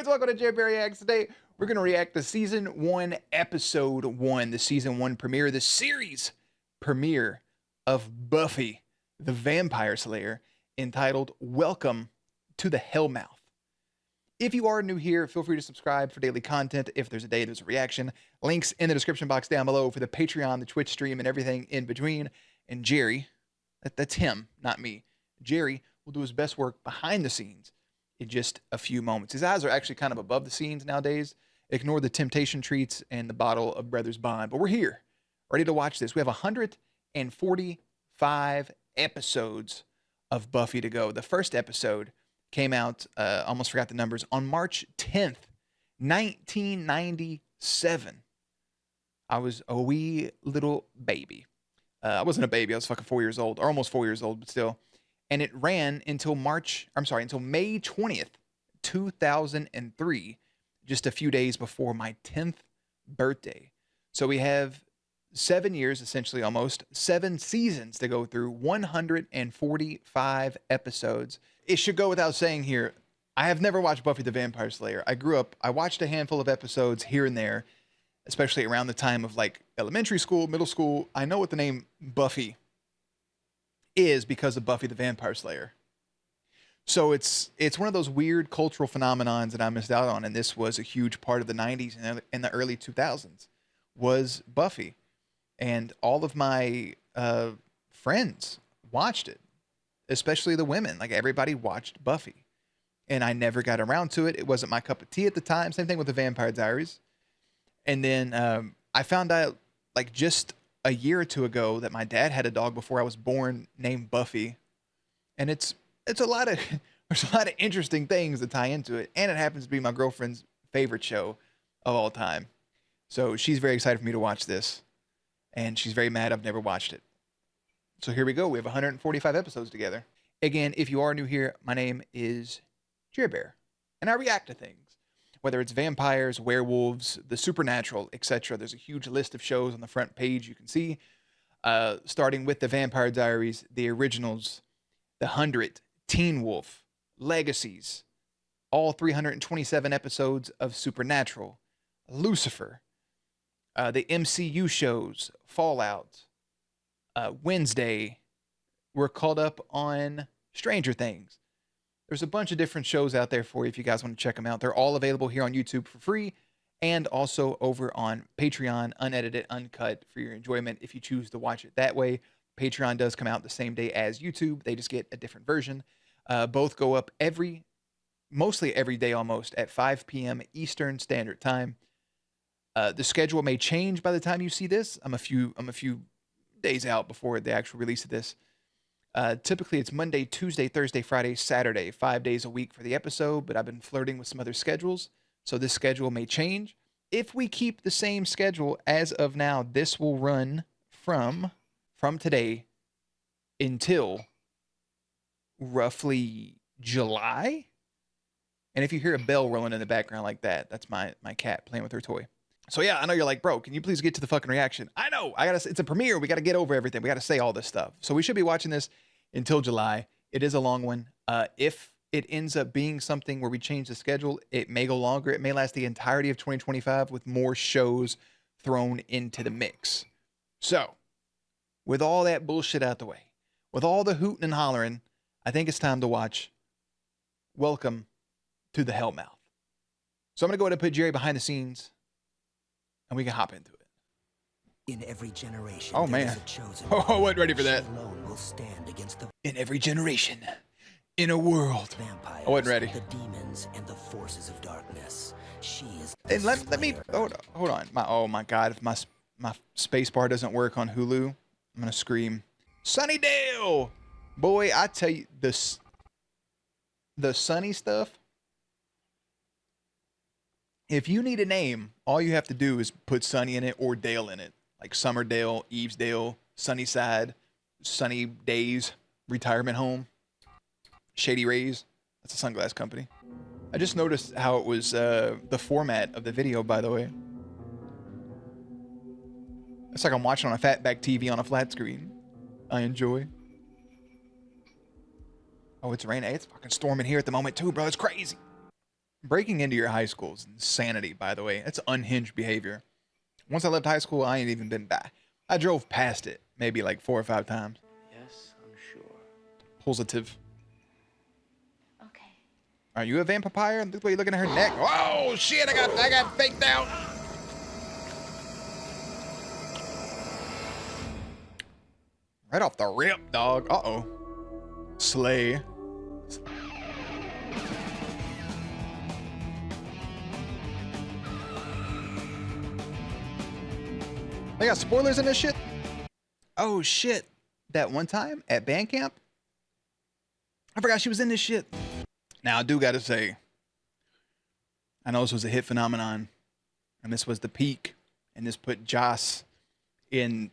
guys, welcome to Jeb Reacts. Today, we're going to react to Season 1, Episode 1, the Season 1 premiere, the series premiere of Buffy, the Vampire Slayer, entitled Welcome to the Hellmouth. If you are new here, feel free to subscribe for daily content. If there's a day, there's a reaction. Links in the description box down below for the Patreon, the Twitch stream, and everything in between. And Jerry, that's him, not me. Jerry will do his best work behind the scenes in just a few moments. His eyes are actually kind of above the scenes nowadays. Ignore the temptation treats and the bottle of Brothers Bond. But we're here, ready to watch this. We have 145 episodes of Buffy to go. The first episode came out, almost forgot the numbers, on March 10th, 1997. I was a wee little baby. I wasn't a baby. I was fucking 4 years old, or almost 4 years old, but still. And it ran until May 20th, 2003, just a few days before my 10th birthday. So we have 7 years, essentially almost, 7 seasons to go through, 145 episodes. It should go without saying here, I have never watched Buffy the Vampire Slayer. I watched a handful of episodes here and there, especially around the time of like elementary school, middle school. I know what the name Buffy is because of Buffy the Vampire Slayer. So it's one of those weird cultural phenomenons that I missed out on, and this was a huge part of the 90s and the early 2000s was Buffy. And all of my friends watched it, especially the women. Like, everybody watched Buffy. And I never got around to it. It wasn't my cup of tea at the time. Same thing with the Vampire Diaries. And then I found out, like, just a year or two ago that my dad had a dog before I was born named Buffy. And it's a lot of there's a lot of interesting things that tie into it. And it happens to be my girlfriend's favorite show of all time. So she's very excited for me to watch this. And she's very mad I've never watched it. So here we go. We have 145 episodes together. Again, if you are new here, my name is Jer Bear, and I react to things. Whether it's vampires, werewolves, the supernatural, etc. There's a huge list of shows on the front page you can see. Starting with the Vampire Diaries, the originals, The 100, Teen Wolf, Legacies, all 327 episodes of Supernatural, Lucifer, the MCU shows, Fallout, Wednesday. We're caught up on Stranger Things. There's a bunch of different shows out there for you if you guys want to check them out. They're all available here on YouTube for free and also over on Patreon, unedited, uncut, for your enjoyment if you choose to watch it that way. Patreon does come out the same day as YouTube. They just get a different version. Both go up mostly every day almost, at 5 p.m. Eastern Standard Time. The schedule may change by the time you see this. I'm a few days out before the actual release of this. Typically, it's Monday, Tuesday, Thursday, Friday, Saturday, 5 days a week for the episode, but I've been flirting with some other schedules, so this schedule may change. If we keep the same schedule as of now, this will run from today until roughly July. And if you hear a bell rolling in the background like that, that's my cat playing with her toy. So yeah, I know you're like, bro, can you please get to the fucking reaction? I know, it's a premiere. We got to get over everything. We got to say all this stuff. So we should be watching this until July. It is a long one. If it ends up being something where we change the schedule, it may go longer. It may last the entirety of 2025 with more shows thrown into the mix. So with all that bullshit out the way, with all the hooting and hollering, I think it's time to watch Welcome to the Hellmouth. So I'm going to go ahead and put Jerry behind the scenes, and we can hop into it. In every generation, oh man, I wasn't ready for that. Will stand against the in every generation, in a world. Vampires, I wasn't ready. The demons and the forces of darkness. She is. And let me hold on. Oh my God! If my space bar doesn't work on Hulu, I'm gonna scream. Sunnydale, boy! I tell you, the Sunny stuff. If you need a name, all you have to do is put Sunny in it or Dale in it. Like Summerdale, Evesdale, Sunnyside, Sunny Days, Retirement Home, Shady Rays. That's a sunglass company. I just noticed how it was the format of the video, by the way. It's like I'm watching on a fatback TV on a flat screen. I enjoy. Oh, it's raining. It's fucking storming here at the moment too, bro. It's crazy. breaking into your high school is insanity, by the way. That's unhinged behavior. Once I left high school, I ain't even been back. I drove past it maybe like 4 or 5 times. Yes, I'm sure. Positive. Okay. Are you a vampire? Look the way you're looking at her neck. Oh shit! I got faked out. Right off the rip, dog. Uh-oh. Slay. They got spoilers in this shit? Oh shit. That one time at band camp? I forgot she was in this shit. Now I do gotta say, I know this was a hit phenomenon, and this was the peak, and this put Joss in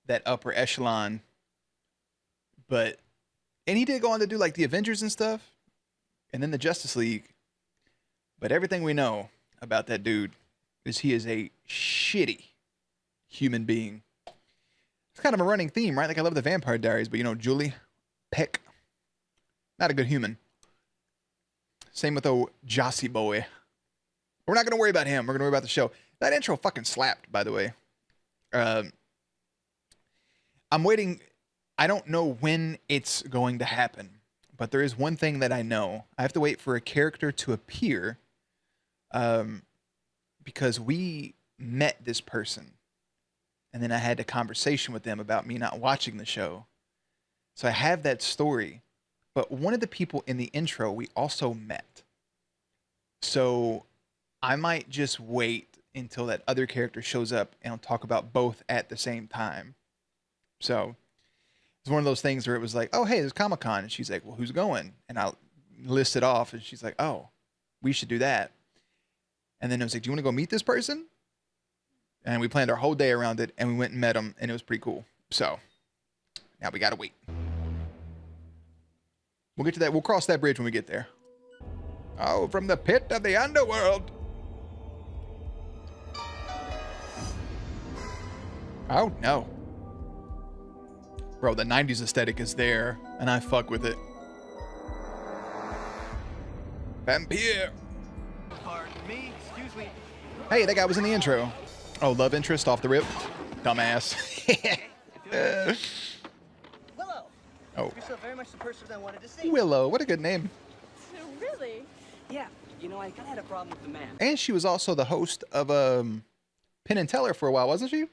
that upper echelon. And he did go on to do like the Avengers and stuff, and then the Justice League. But everything we know about that dude is he is a shitty human being. It's kind of a running theme, right? Like I love the Vampire Diaries, but you know, Julie Peck, not a good human. Same with old Jossie boy. We're not gonna worry about him. We're gonna worry about the show. That intro fucking slapped, by the way. I'm waiting. I don't know when it's going to happen, but there is one thing that I know. I have to wait for a character to appear, because we met this person, and then I had a conversation with them about me not watching the show. So I have that story, but one of the people in the intro we also met. So I might just wait until that other character shows up and I'll talk about both at the same time. So it's one of those things where it was like, oh, hey, there's Comic-Con. And she's like, well, who's going? And I'll list it off. And she's like, oh, we should do that. And then I was like, do you want to go meet this person? And we planned our whole day around it. And we went and met him. And it was pretty cool. So now we got to wait. We'll get to that. We'll cross that bridge when we get there. Oh, from the pit of the underworld. Oh, no. Bro, the 90s aesthetic is there, and I fuck with it. Vampire. Pardon me, excuse me. Hey, that guy was in the intro. Oh, love interest off the rip. Dumbass. Willow. Oh, You're so very much the person I wanted to see. Willow. What a good name. Really? Yeah. You know, I kind of had a problem with the man. And she was also the host of Penn and Teller for a while, wasn't she?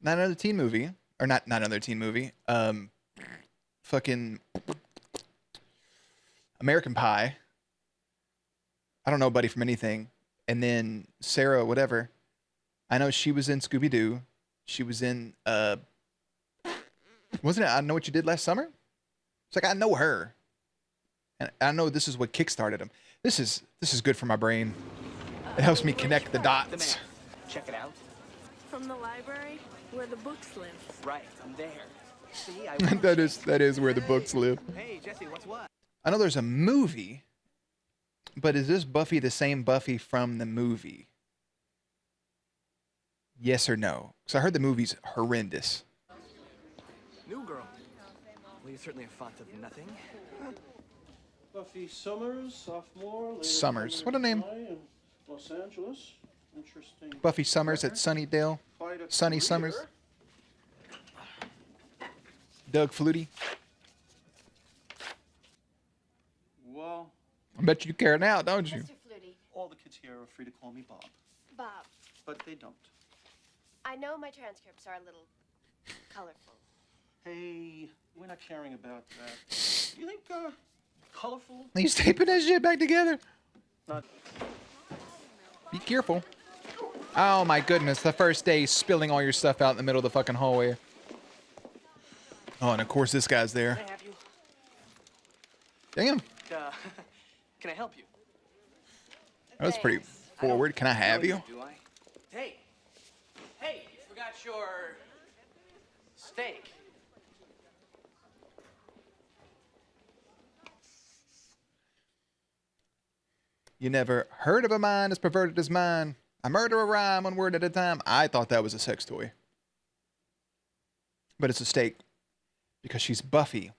Not another teen movie. Or not another teen movie. Fucking American Pie. I don't know Buddy from anything. And then Sarah, whatever. I know she was in Scooby-Doo. She was in, wasn't it I Know What You Did Last Summer? It's like, I know her. And I know this is what kickstarted him. This is good for my brain. It helps me connect the dots. Check it out. From the library where the books live. Right, I'm there. See, I that is where the books live. Hey, Jesse, what's what? I know there's a movie, but is this Buffy the same Buffy from the movie? Yes or no? Because I heard the movie's horrendous. New girl. Well, you're certainly a font of nothing. Buffy Summers, sophomore. later Summers. What a name. July in Los Angeles. Interesting. Buffy Summers at Sunnydale. Quite a Sunny career. Summers. Doug Flutie. Well, I bet you care now, don't you? Mr. Flutie. all the kids here are free to call me Bob, Bob, but they don't. I know my transcripts are a little colorful. Hey, we're not caring about that. You think, colorful? He's taping that shit back together. Not. Be careful. Oh my goodness, the first day spilling all your stuff out in the middle of the fucking hallway. Oh, and of course this guy's there. Can I have you? Damn, Can I help you? that was pretty forward. Can I have know you? Do I? Hey. Hey, you forgot your steak. You never heard of a mind as perverted as mine. I murder a rhyme one word at a time. I thought that was a sex toy. But it's a steak. Because she's Buffy,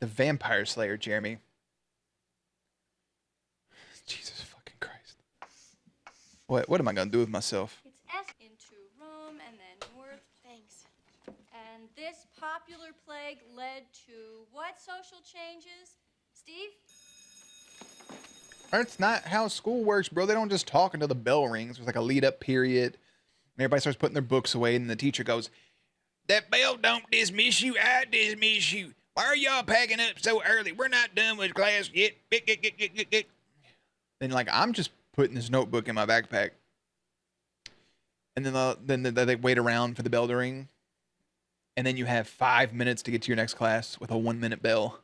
the vampire slayer, Jeremy. Jesus fucking Christ. What am I gonna do with myself? It's S into Rome and then north. Thanks. And this popular plague led to what social changes? Steve? That's not how school works, bro. They don't just talk until the bell rings. There's like a lead up period. And everybody starts putting their books away, and the teacher goes, "That bell don't dismiss you, I dismiss you. Why are y'all packing up so early? We're not done with class yet." Then like I'm just putting this notebook in my backpack. And then they wait around for the bell to ring. And then you have 5 minutes to get to your next class with a 1 minute bell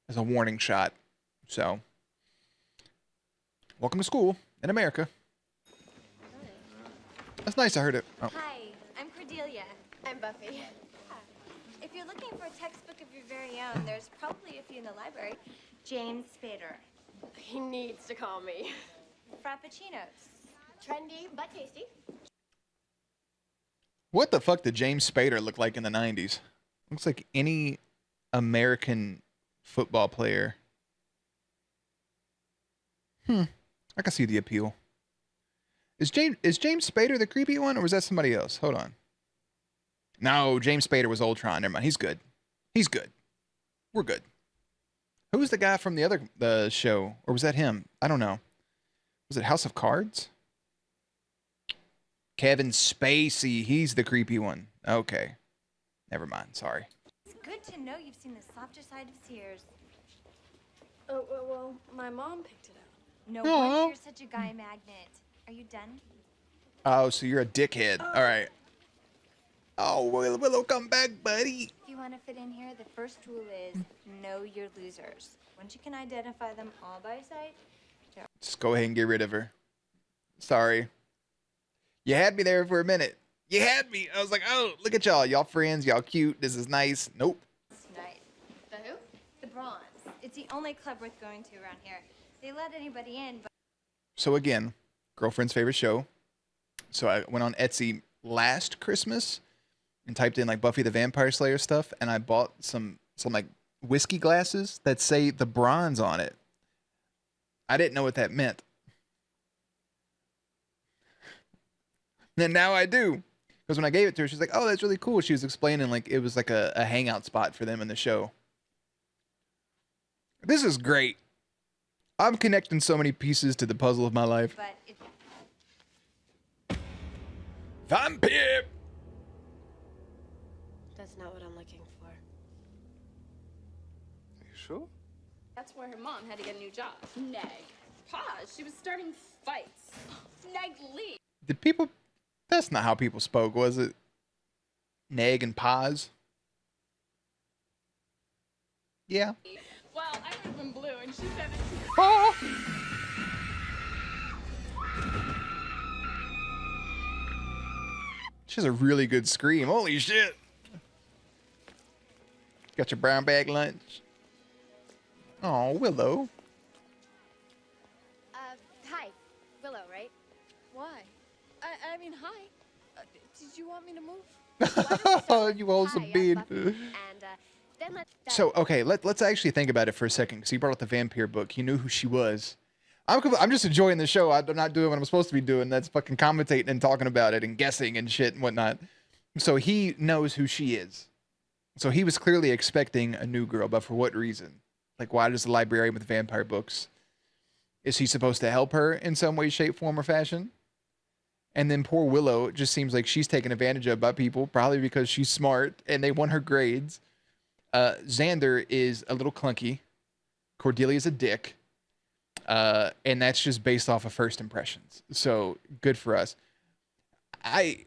as a warning shot. So, welcome to school in America. That's nice. I heard it. Oh. Hi, I'm Cordelia. I'm Buffy. If you're looking for a textbook of your very own, there's probably a few in the library. James Spader. He needs to call me. Frappuccinos. Trendy, but tasty. What the fuck did James Spader look like in the 90s? Looks like any American football player. I can see the appeal. Is James Spader the creepy one, or was that somebody else? Hold on. No, James Spader was Ultron. Never mind. He's good. He's good. We're good. Who was the guy from the show? Or was that him? I don't know. Was it House of Cards? Kevin Spacey. He's the creepy one. Okay. Never mind. Sorry. It's good to know you've seen the softer side of Sears. Oh, well, my mom picked it up. No Aw. wonder you're such a guy magnet. Are you done? Oh, so you're a dickhead. All right. Oh, Willow, come back, buddy. If you want to fit in here, the first rule is know your losers. Once you can identify them all by sight, Just go ahead and get rid of her. Sorry. You had me there for a minute. You had me. I was like, oh, look at y'all. Y'all friends. Y'all cute. This is nice. Nope. it's nice. The who? The Bronze. It's the only club worth going to around here. They let anybody in, but So again, girlfriend's favorite show. So I went on Etsy last Christmas and typed in like Buffy the Vampire Slayer stuff, and I bought some like whiskey glasses that say the Bronze on it. I didn't know what that meant. And now I do. Because when I gave it to her, she's like, oh, that's really cool. She was explaining like it was like a hangout spot for them in the show. This is great. I'm connecting so many pieces to the puzzle of my life. it's Vampire! That's not what I'm looking for. You sure? That's where her mom had to get a new job. Neg. Pause. She was starting fights. Neg leave. Did people... That's not how people spoke, was it? Neg and pause? Yeah. Well, I would have been blue, and she said it. Oh! She has a really good scream. Holy shit. Got your brown bag lunch? Oh, Willow. Hi. Willow, right? Why? I mean, hi. Did you want me to move? Oh, you also Hi, I'm being... Buffy. And then let's... So, okay, let's actually think about it for a second, because he brought up the vampire book. He knew who she was. I'm just enjoying the show. I'm not doing what I'm supposed to be doing. That's fucking commentating and talking about it and guessing and shit and whatnot. So he knows who she is. So he was clearly expecting a new girl, but for what reason? Like, why does the librarian with vampire books? Is he supposed to help her in some way, shape, form, or fashion? And then poor Willow just seems like she's taken advantage of by people, probably because she's smart and they want her grades. Xander is a little clunky. Cordelia's a dick. And that's just based off of first impressions. So good for us. I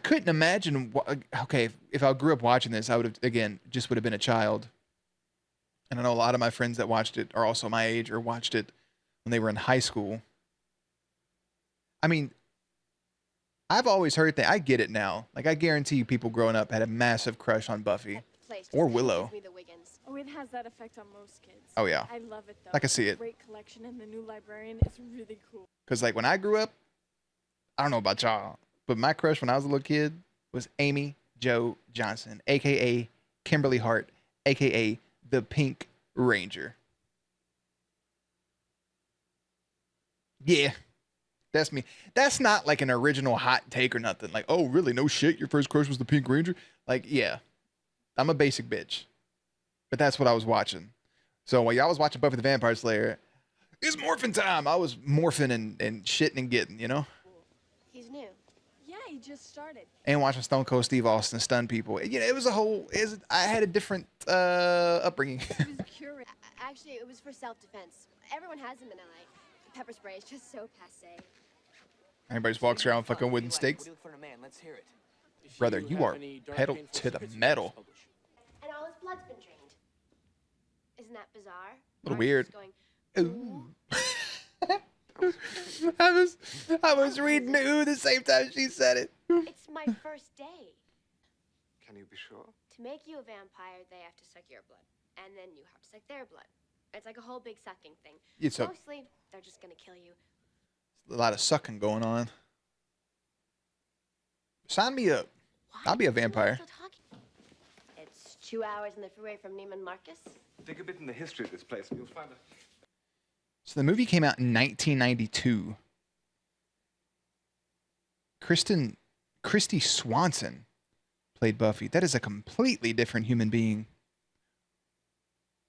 couldn't imagine. Okay, if I grew up watching this, I would have would have been a child. And I know a lot of my friends that watched it are also my age or watched it when they were in high school. I mean, I've always heard that. I get it now. Like, I guarantee you people growing up had a massive crush on Buffy. Place Or just Willow. gives me the Wiggins. Oh, it has that effect on most kids. Oh, yeah. I love it, though. I can see it. Great collection, and the new librarian is really cool. Because, like, when I grew up, I don't know about y'all, but my crush when I was a little kid was Amy Jo Johnson, a.k.a. Kimberly Hart, a.k.a. the Pink Ranger. Yeah, that's me. That's not like an original hot take or nothing. Like, oh, really? No shit. Your first crush was the Pink Ranger? Like, yeah, I'm a basic bitch, but that's what I was watching. So while y'all was watching Buffy the Vampire Slayer, it's morphin' time. I was morphing and shitting and getting, you know? He's new. Yeah, he just started. And watching Stone Cold Steve Austin stun people. You know, it was a whole, I had a different upbringing. He was curious. Actually, it was for self-defense. Everyone has them in LA. Pepper spray is just so passé. Everybody just walks around with fucking wooden stakes. What do you look for in a man? Let's hear it. Brother, you are pedal to the metal. And all his blood's been drained. Isn't that bizarre? A little Marcus weird. is going, Ooh. I was reading ooh the same time she said it. it's my first day. Can you be sure? To make you a vampire, they have to suck your blood. And then you have to suck their blood. It's like a whole big sucking thing. It's a Mostly, they're just gonna kill you. lot of sucking going on. Sign me up. I'll be a vampire. Still talking. It's 2 hours in the freeway from Neiman Marcus. Dig a bit in the history of this place and you'll find it. So the movie came out in 1992. Christy Swanson played Buffy. That is a completely different human being.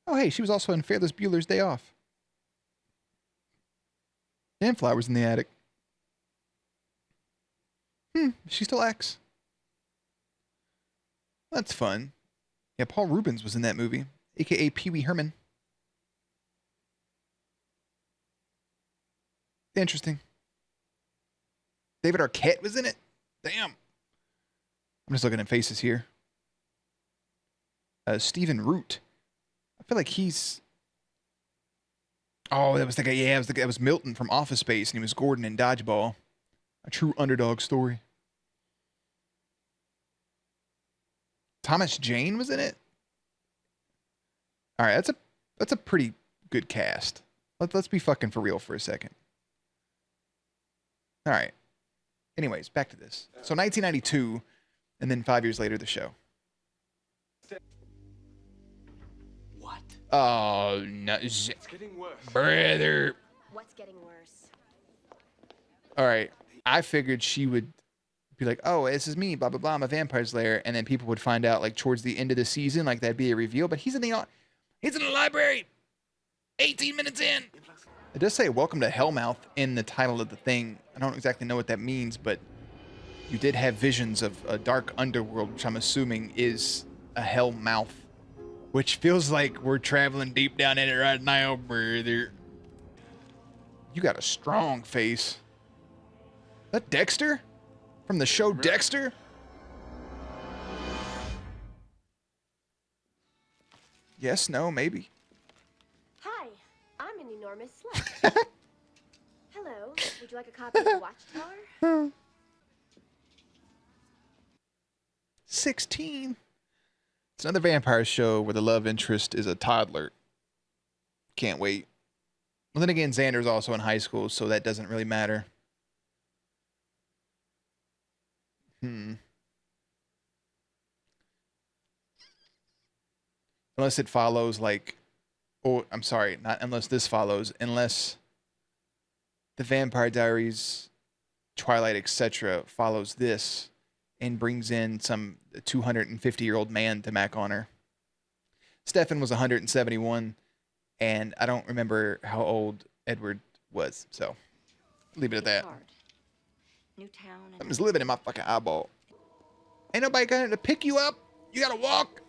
Oh, hey, she was also in Ferris Bueller's Day Off. And Flowers in the Attic. She still acts. That's fun. Yeah, Paul Rubens was in that movie, a.k.a. Pee Wee Herman. Interesting. David Arquette was in it? Damn. I'm just looking at faces here. Stephen Root. I feel like he's... Oh, that was the guy. Yeah, that was Milton from Office Space, and he was Gordon in Dodgeball. A true underdog story. Thomas Jane was in it? All right, that's a pretty good cast. Let's be fucking for real for a second. All right. Anyways, back to this. So 1992, and then 5 years later, the show. What? Oh, no. It's getting worse. Brother. What's getting worse? All right. I figured she would be like, oh, this is me, blah, blah, blah. I'm a vampire slayer. And then people would find out, like, towards the end of the season, like, that'd be a reveal. But he's in the library. 18 minutes in. It does say welcome to Hellmouth in the title of the thing. I don't exactly know what that means, but you did have visions of a dark underworld, which I'm assuming is a Hellmouth, which feels like we're traveling deep down in it right now, brother. You got a strong face. That Dexter? From the show Dexter? Yes, no, maybe. Hi, I'm an enormous slut. Hello, would you like a copy of the Watchtower? 16. It's another vampire show where the love interest is a toddler. Can't wait. Well, then again, Xander's also in high school, so that doesn't really matter. Unless it follows like... Oh, I'm sorry, not unless this follows. Unless the Vampire Diaries, Twilight, etc. follows this and brings in some 250-year-old man to Mac Honor. Stefan was 171, and I don't remember how old Edward was, so leave it at that. New town. Something's living in my fucking eyeball. Ain't nobody coming to pick you up. You gotta walk.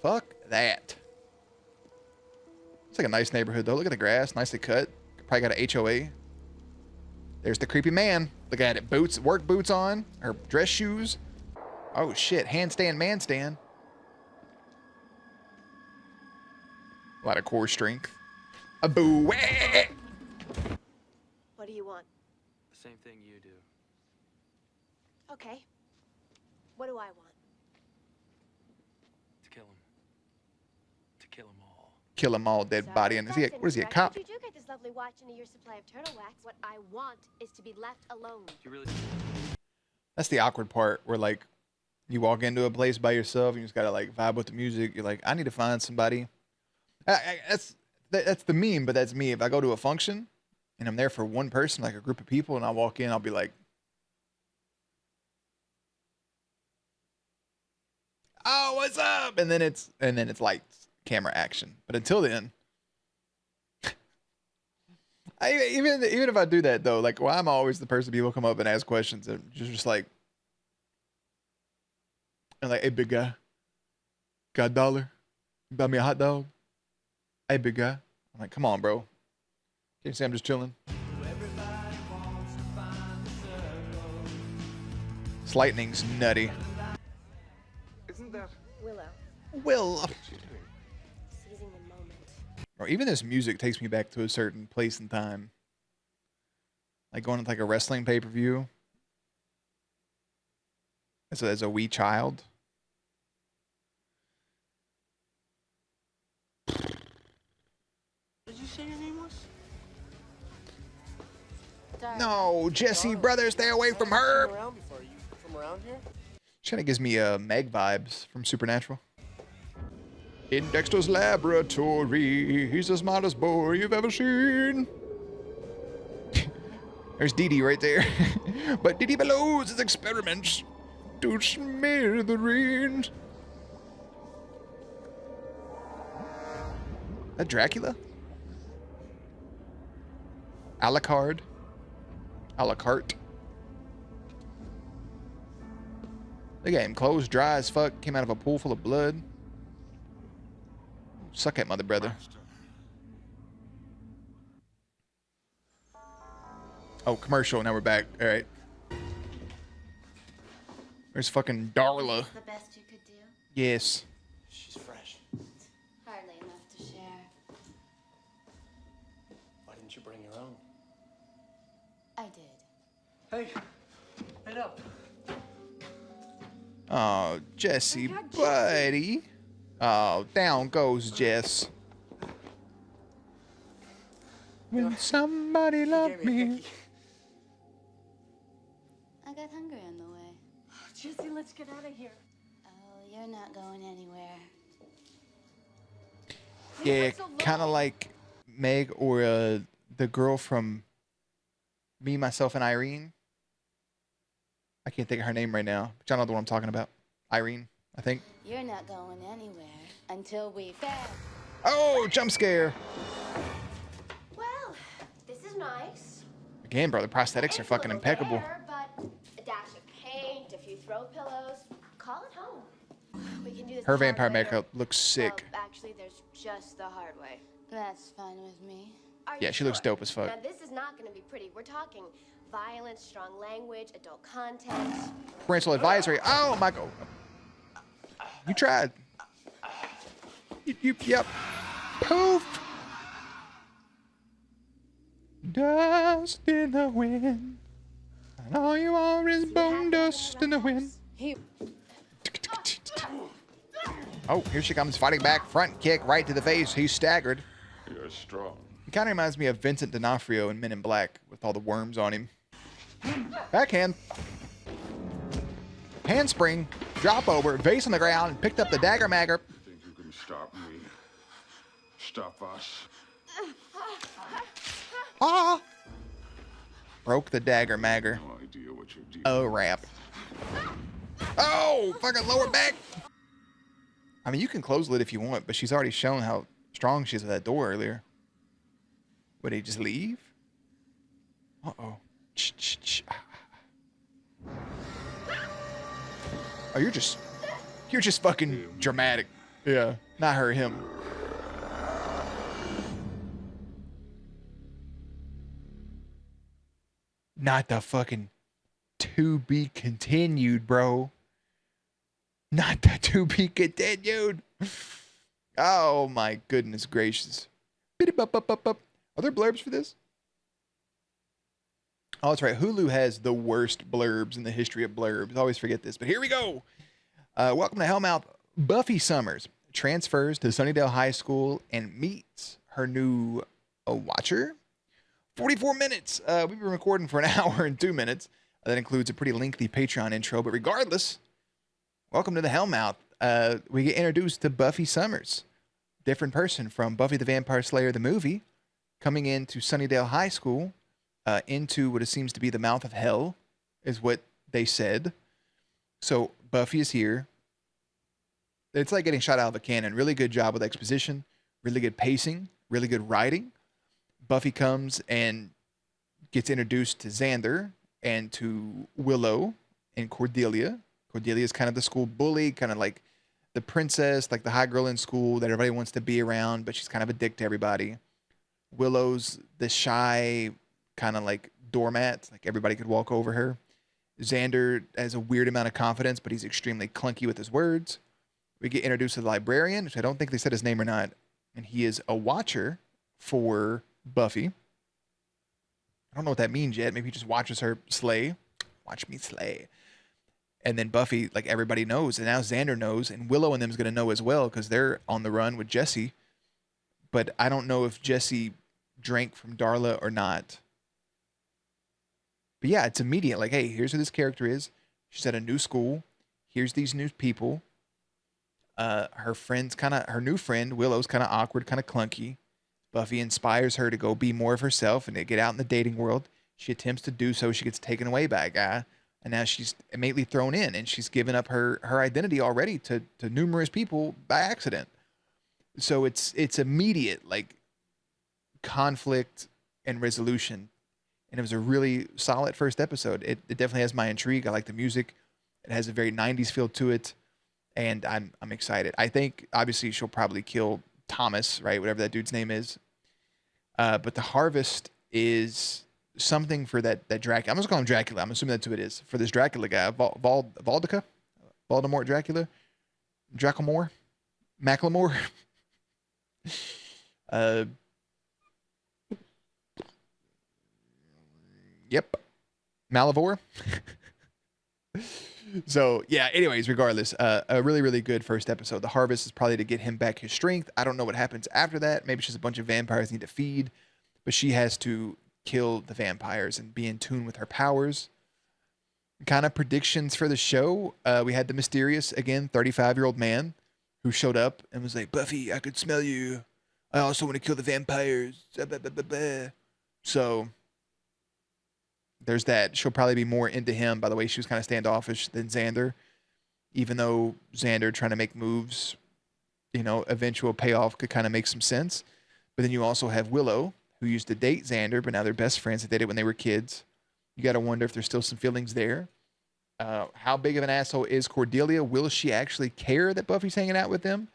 Fuck that. It's like a nice neighborhood, though. Look at the grass, nicely cut. Probably got an HOA. There's the creepy man. Look at it. Boots, work boots on, or dress shoes. Oh shit, handstand, man stand. A lot of core strength. A boo. What do you want? The same thing you do. Okay. What do I want? To kill him. To kill them all. Kill them all, dead body. And is he? What is he? A cop? You do get this lovely watch and a year's supply of turtle wax. What I want is to be left alone. Do you really? That's the awkward part where like you walk into a place by yourself and you just gotta like vibe with the music. You're like, I need to find somebody. That's the meme, but that's me. If I go to a function and I'm there for one person, like a group of people, and I walk in, I'll be like, "Oh, what's up?" And then it's lights, camera, action. But until then, even if I do that though, like, well, I'm always the person people come up and ask questions and just like, and like, "Hey, big guy, got a dollar? You buy me a hot dog? Hey, big guy." I'm like, "Come on, bro. Can't you see I'm just chilling?" This lightning's nutty. Isn't that Willow, Will. what she's doing? seizing the moment. Or even this music takes me back to a certain place and time. Like going to like a wrestling pay-per-view as a wee child. Did you say your name was? No, Jesse, brother, stay away from her. Around before. Are you from around here? She kind of gives me Meg vibes from Supernatural. In Dexter's laboratory, he's the smartest boy you've ever seen. There's Dee Dee right there. But Dee Dee blows his experiments to smithereens. That Dracula? Alucard? Alucard? Look at him, clothes dry as fuck, came out of a pool full of blood. Suck it, mother brother. Oh, commercial, now we're back. Alright. There's fucking Darla. The best you could do? Yes. She's fresh. Hardly enough to share. Why didn't you bring your own? I did. Hey, head up. Oh, Jesse, buddy. Oh, down goes Jess. When somebody loved me. I got hungry on the way. Jesse, let's get out of here. Oh, you're not going anywhere. Yeah, kind of like Meg or the girl from Me, Myself, and Irene. I can't think of her name right now, but y'all know the one I'm talking about. Irene, I think. You're not going anywhere until we fast. Oh, jump scare. Well, this is nice. Again, bro, the prosthetics are It's a fucking little impeccable. bare, but a dash of paint, a few throw pillows. Call it home. We can do this Her the hard vampire way, makeup or- looks sick. Well, actually, there's just the hard way. That's fine with me. Are Yeah, you she looks sure? dope as fuck. Now, this is not going to be pretty. We're talking violence, strong language, adult content. Parental advisory. Oh, my God. You tried. Yep. Poof. Dust in the wind. And all you are is bone dust in the wind. He Oh, here she comes fighting back. Front kick right to the face. He's staggered. You're strong. He kind of reminds me of Vincent D'Onofrio in Men in Black with all the worms on him. Backhand. Handspring. Drop over. Vase on the ground. Picked up the dagger magger. Think you can stop me? Stop us? Ah! Broke the dagger magger. No idea what you're doing. Oh, rap. Oh, fucking lower back. I mean, you can close lid if you want, but she's already shown how strong she is with that door earlier. Would he just leave? Uh-oh. Oh, you're just fucking dramatic. Yeah, not her, him. Not the fucking to be continued, bro. Not the to be continued. Oh my goodness gracious. Are there blurbs for this? Oh, that's right. Hulu has the worst blurbs in the history of blurbs. I always forget this, but here we go. Welcome to HELLMOUTH. Buffy Summers transfers to Sunnydale High School and meets her new watcher. 44 minutes. We've been recording for an hour and 2 minutes. That includes a pretty lengthy Patreon intro, but regardless, welcome to the HELLMOUTH. We get introduced to Buffy Summers. Different person from Buffy the Vampire Slayer, the movie. coming into Sunnydale High School, into what it seems to be the mouth of hell, is what they said. So Buffy is here. It's like getting shot out of a cannon. Really good job with exposition, really good pacing, really good writing. Buffy comes and gets introduced to Xander and to Willow and Cordelia. Cordelia is kind of the school bully, kind of like the princess, like the high girl in school that everybody wants to be around, but she's kind of a dick to everybody. Willow's the shy, kind of like doormat, like everybody could walk over her. Xander has a weird amount of confidence, but he's extremely clunky with his words. We get introduced to the librarian, which I don't think they said his name or not, and he is a watcher for Buffy. I don't know what that means yet. Maybe he just watches her slay. Watch me slay. And then Buffy, like everybody knows, and now Xander knows, and Willow and them is going to know as well because they're on the run with Jesse. But I don't know if Jesse drank from Darla or not. But yeah, it's immediate. Like, hey, here's who this character is. She's at a new school. Here's these new people. Her new friend, Willow's kind of awkward, kind of clunky. Buffy inspires her to go be more of herself and to get out in the dating world. She attempts to do so. She gets taken away by a guy. And now she's immediately thrown in, and she's given up her identity already to numerous people by accident. So it's immediate, like, conflict and resolution. And it was a really solid first episode. It definitely has my intrigue. I like the music. It has a very 90s feel to it. And I'm excited. I think, obviously, she'll probably kill Thomas, right? Whatever that dude's name is. But the harvest is something for that Dracula. I'm just calling him Dracula. I'm assuming that's who it is. For this Dracula guy. Voldemort Dracula? Dracomore? Macklemore? Yep. Malivore? So, yeah, anyways, regardless, a really, really good first episode. The harvest is probably to get him back his strength. I don't know what happens after that. Maybe it's just a bunch of vampires need to feed, but she has to kill the vampires and be in tune with her powers. Kind of predictions for the show. We had the mysterious, again, 35-year-old man who showed up and was like, Buffy, I could smell you. I also want to kill the vampires. So there's that. She'll probably be more into him. By the way, she was kind of standoffish than Xander, even though Xander trying to make moves, eventual payoff could kind of make some sense. But then you also have Willow, who used to date Xander, but now they're best friends. They dated when they were kids. You got to wonder if there's still some feelings there. How big of an asshole is Cordelia? Will she actually care that Buffy's hanging out with them?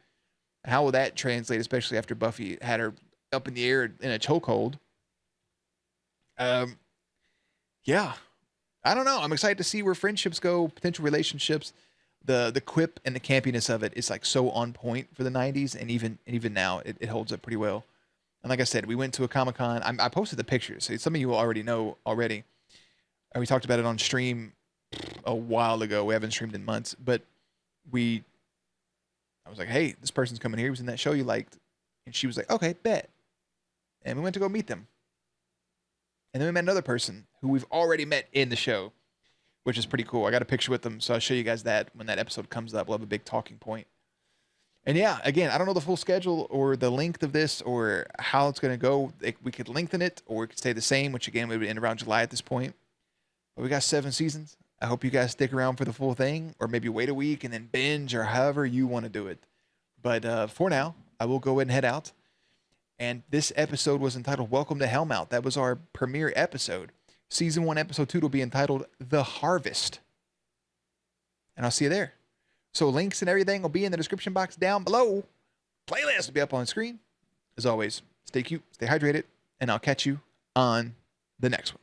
How will that translate, especially after Buffy had her up in the air in a chokehold? Yeah, I don't know. I'm excited to see where friendships go, potential relationships. The quip and the campiness of it is like so on point for the 90s, and even now it holds up pretty well. And like I said, we went to a Comic-Con. I posted the pictures, so some of you will already know already. We talked about it on stream a while ago. We haven't streamed in months, but I was like, hey, this person's coming here. He was in that show you liked. And she was like, okay, bet. And we went to go meet them. And then we met another person who we've already met in the show, which is pretty cool. I got a picture with them, so I'll show you guys that when that episode comes up. We'll have a big talking point. And yeah, again, I don't know the full schedule or the length of this or how it's going to go. We could lengthen it or it could stay the same, which again, we would end around July at this point. But we got 7 seasons. I hope you guys stick around for the full thing, or maybe wait a week and then binge, or however you want to do it. But for now, I will go ahead and head out. And this episode was entitled Welcome to HELLMOUTH. That was our premiere episode. Season 1, episode 2 will be entitled The Harvest. And I'll see you there. So links and everything will be in the description box down below. Playlist will be up on the screen. As always, stay cute, stay hydrated, and I'll catch you on the next one.